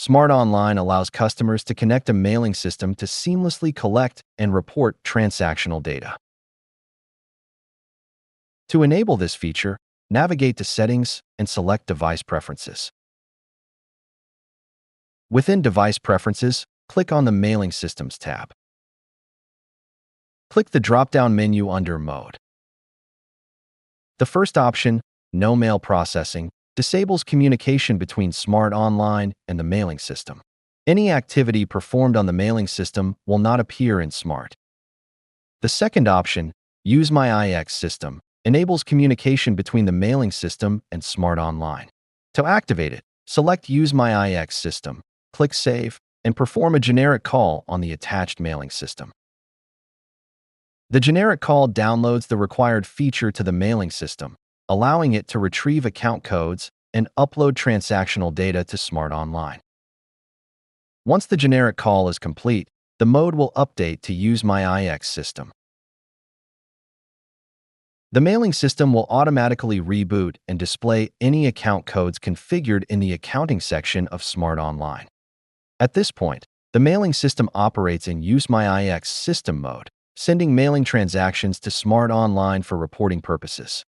S.M.A.R.T Online allows customers to connect a mailing system to seamlessly collect and report transactional data. To enable this feature, navigate to Settings and select Device Preferences. Within Device Preferences, click on the Mailing Systems tab. Click the drop-down menu under Mode. The first option, No Mail Processing, disables communication between S.M.A.R.T Online and the mailing system. Any activity performed on the mailing system will not appear in S.M.A.R.T. The second option, Use My IX System, enables communication between the mailing system and S.M.A.R.T Online. To activate it, select Use My IX System, click Save, and perform a generic call on the attached mailing system. The generic call downloads the required feature to the mailing system, allowing it to retrieve account codes and upload transactional data to S.M.A.R.T Online. Once the generic call is complete, the mode will update to Use My IX System. The mailing system will automatically reboot and display any account codes configured in the accounting section of S.M.A.R.T Online. At this point, the mailing system operates in Use My IX System mode, sending mailing transactions to S.M.A.R.T Online for reporting purposes.